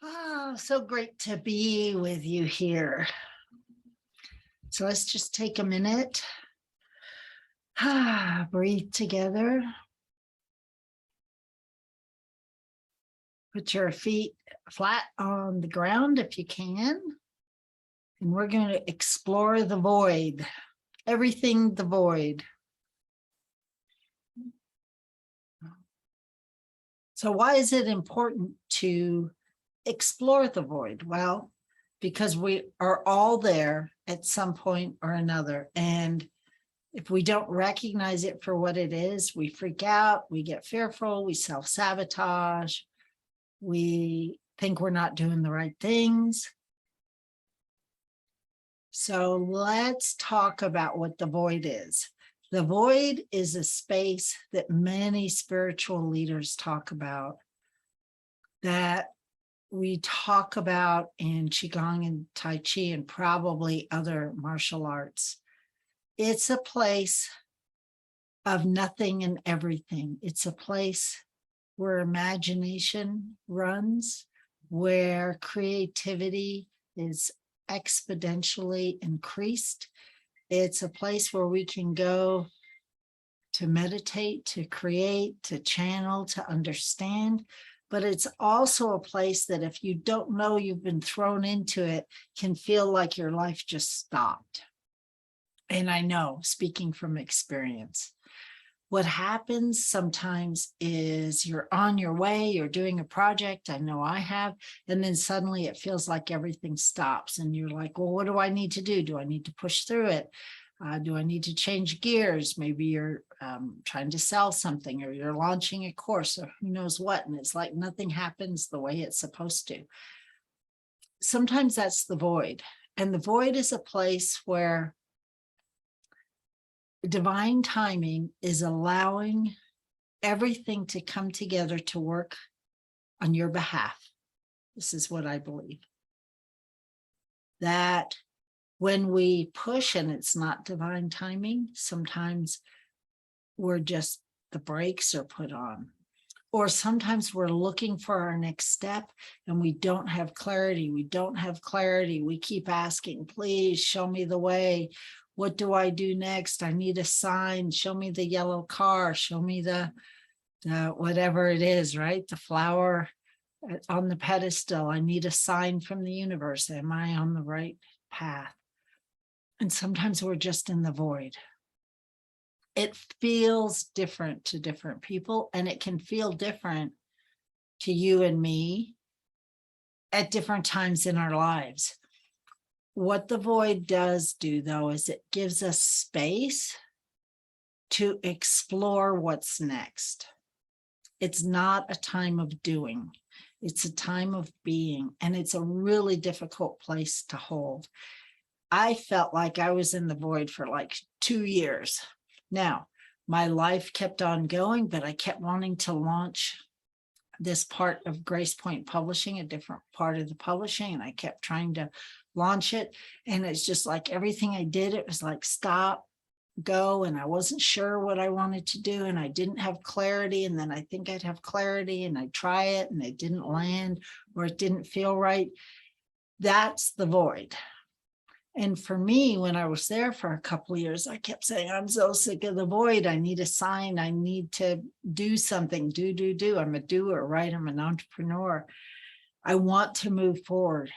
Oh, so great to be with you here. So let's just take a minute. Breathe together. Put your feet flat on the ground if you can. And we're going to explore the void, everything the void. So why is it important to explore the void? Well, because we are all there at some point or another. And if we don't recognize it for what it is, we freak out, we get fearful, we self-sabotage, we think we're not doing the right things. So let's talk about what the void is. The void is a space that many spiritual leaders talk about, that we talk about in Qigong and Tai Chi and probably other martial arts. It's a place of nothing and everything. It's a place where imagination runs, where creativity is exponentially increased. It's a place where we can go to meditate, to create, to channel, to understand. But it's also a place that if you don't know you've been thrown into it, can feel like your life just stopped. And I know, speaking from experience, what happens sometimes is you're on your way, you're doing a project, I know I have, and then suddenly it feels like everything stops and you're like, well, what do I need to do? Do I need to push through it? Do I need to change gears? Maybe you're trying to sell something or you're launching a course or who knows what, and it's like nothing happens the way it's supposed to. Sometimes that's the void, and the void is a place where divine timing is allowing everything to come together to work on your behalf. This is what I believe. That when we push and it's not divine timing, sometimes we're just, the brakes are put on. Or sometimes we're looking for our next step and we don't have clarity. We don't have clarity. We keep asking, please show me the way. What do I do next? I need a sign. Show me the yellow car. Show me the whatever it is, right? The flower on the pedestal. I need a sign from the universe. Am I on the right path? And sometimes we're just in the void. It feels different to different people, and it can feel different to you and me at different times in our lives. What the void does do, though, is it gives us space to explore what's next. It's not a time of doing. It's a time of being, and it's a really difficult place to hold. I felt like I was in the void for like 2 years. Now, my life kept on going, but I kept wanting to launch this part of Grace Point Publishing, a different part of the publishing, and I kept trying to launch it. And it's just like everything I did, it was like stop, go, and I wasn't sure what I wanted to do, and I didn't have clarity. And then I think I'd have clarity and I'd try it and it didn't land or it didn't feel right. That's the void. And for me, when I was there for a couple of years, I kept saying, I'm so sick of the void. I need a sign. I need to do something. Do. I'm a doer, right? I'm an entrepreneur. I want to move forward.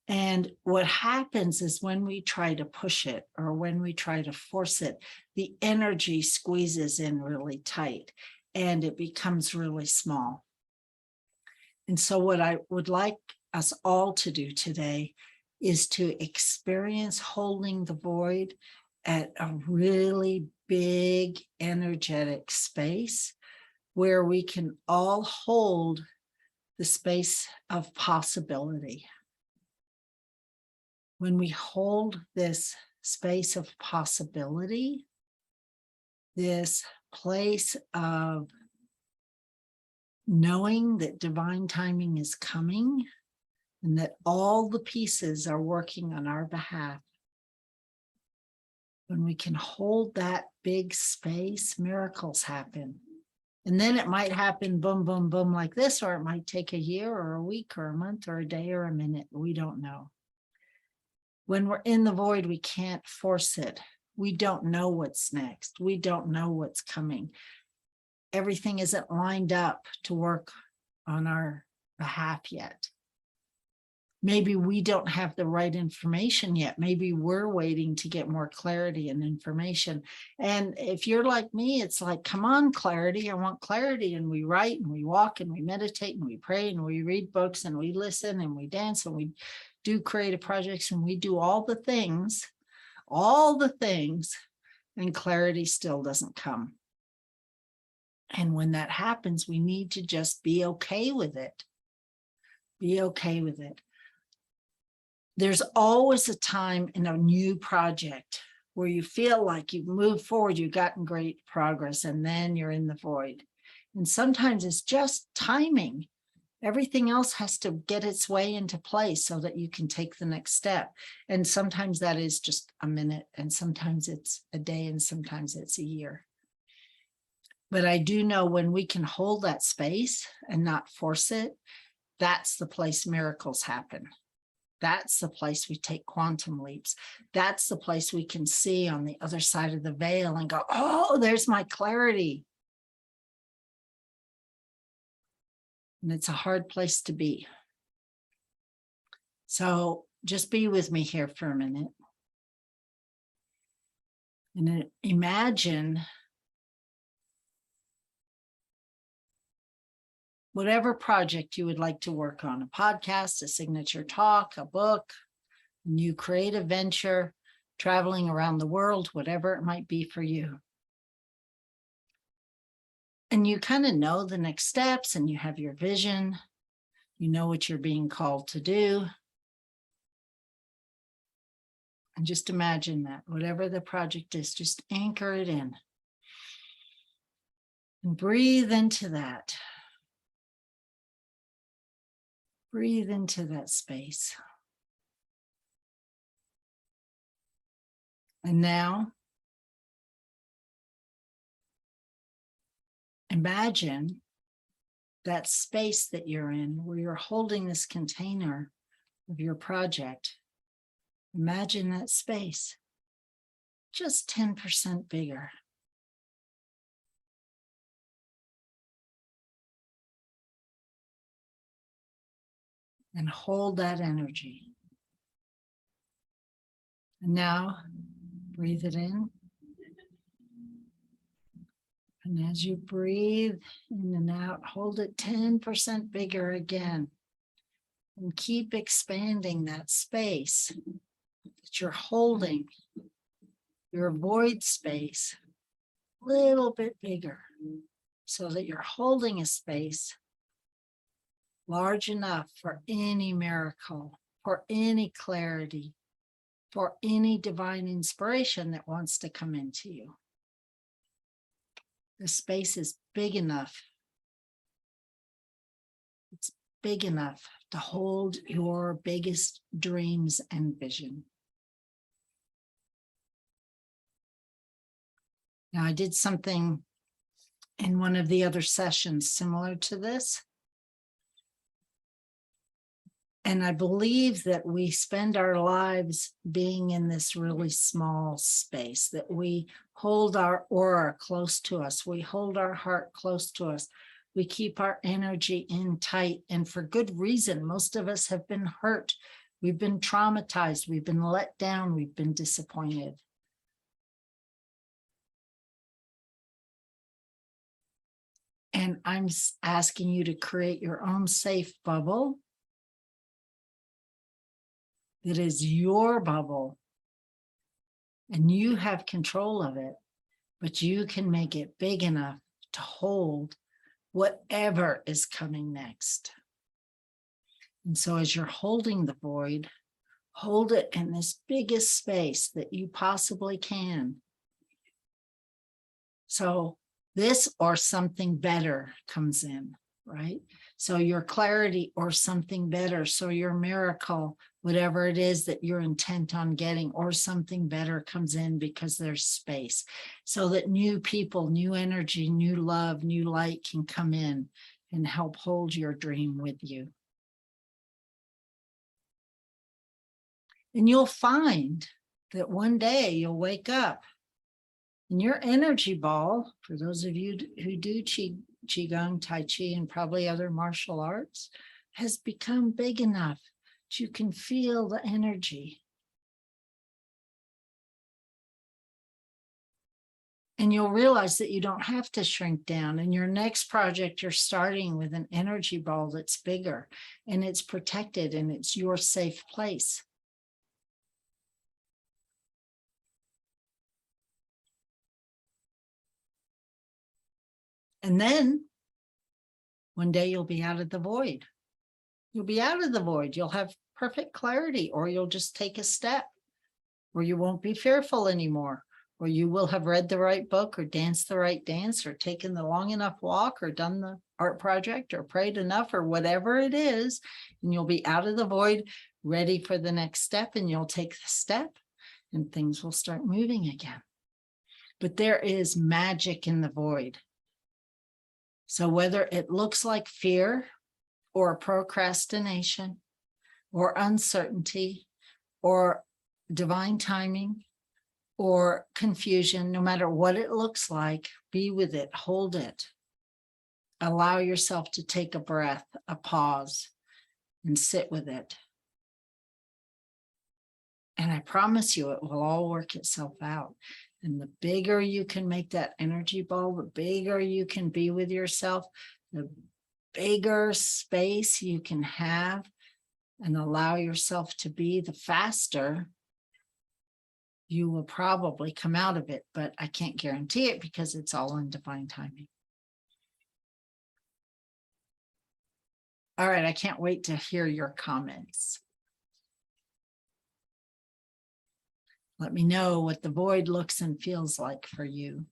And what happens is when we try to push it or when we try to force it, the energy squeezes in really tight and it becomes really small. And so what I would like us all to do today is to experience holding the void at a really big energetic space where we can all hold the space of possibility. When we hold this space of possibility, this place of knowing that divine timing is coming and that all the pieces are working on our behalf, when we can hold that big space, miracles happen. And then it might happen boom, boom, boom like this, or it might take a year or a week or a month or a day or a minute. We don't know. When we're in the void, we can't force it. We don't know what's next. We don't know what's coming. Everything isn't lined up to work on our behalf yet. Maybe we don't have the right information yet. Maybe we're waiting to get more clarity and information. And if you're like me, it's like, come on, clarity. I want clarity. And we write and we walk and we meditate and we pray and we read books and we listen and we dance and we do creative projects and we do all the things, and clarity still doesn't come. And when that happens, we need to just be okay with it. Be okay with it. There's always a time in a new project where you feel like you've moved forward, you've gotten great progress, and then you're in the void. And sometimes it's just timing. Everything else has to get its way into place so that you can take the next step. And sometimes that is just a minute, and sometimes it's a day, and sometimes it's a year. But I do know when we can hold that space and not force it, that's the place miracles happen. That's the place we take quantum leaps. That's the place we can see on the other side of the veil and go, oh, there's my clarity. And it's a hard place to be. So just be with me here for a minute. And then imagine whatever project you would like to work on, a podcast, a signature talk, a book, a new creative venture, traveling around the world, whatever it might be for you. And you kind of know the next steps and you have your vision. You know what you're being called to do. And just imagine that, whatever the project is, just anchor it in. And breathe into that. Breathe into that space. And now, imagine that space that you're in, where you're holding this container of your project. Imagine that space, just 10% bigger. And hold that energy. And now, breathe it in. And as you breathe in and out, hold it 10% bigger again. And keep expanding that space that you're holding, your void space, a little bit bigger, so that you're holding a space large enough for any miracle, for any clarity, for any divine inspiration that wants to come into you. The space is big enough. It's big enough to hold your biggest dreams and vision. Now, I did something in one of the other sessions similar to this. And I believe that we spend our lives being in this really small space, that we hold our aura close to us. We hold our heart close to us. We keep our energy in tight, and for good reason. Most of us have been hurt. We've been traumatized. We've been let down. We've been disappointed. And I'm asking you to create your own safe bubble. It is your bubble, and you have control of it, but you can make it big enough to hold whatever is coming next. And so as you're holding the void, hold it in this biggest space that you possibly can. So this or something better comes in, right? So your clarity or something better. So your miracle whatever it is that you're intent on getting, or something better comes in because there's space, so that new people, new energy, new love, new light can come in and help hold your dream with you. And you'll find that one day you'll wake up and your energy ball, for those of you who do Qigong, Tai Chi, and probably other martial arts, has become big enough that you can feel the energy. And you'll realize that you don't have to shrink down. In your next project, you're starting with an energy ball that's bigger, and it's protected, and it's your safe place. And then one day you'll be out of the void. You'll be out of the void. You'll have perfect clarity, or you'll just take a step, or you won't be fearful anymore, or you will have read the right book, or danced the right dance, or taken the long enough walk, or done the art project, or prayed enough, or whatever it is. And you'll be out of the void, ready for the next step, and you'll take the step and things will start moving again. But there is magic in the void. So whether it looks like fear or procrastination or uncertainty or divine timing or confusion, no matter what it looks like, be with it, hold it. Allow yourself to take a breath, a pause, and sit with it. And I promise you, it will all work itself out. And the bigger you can make that energy ball, the bigger you can be with yourself, the bigger space you can have and allow yourself to be, the faster you will probably come out of it. But I can't guarantee it because it's all in divine timing. All right, I can't wait to hear your comments. Let me know what the void looks and feels like for you.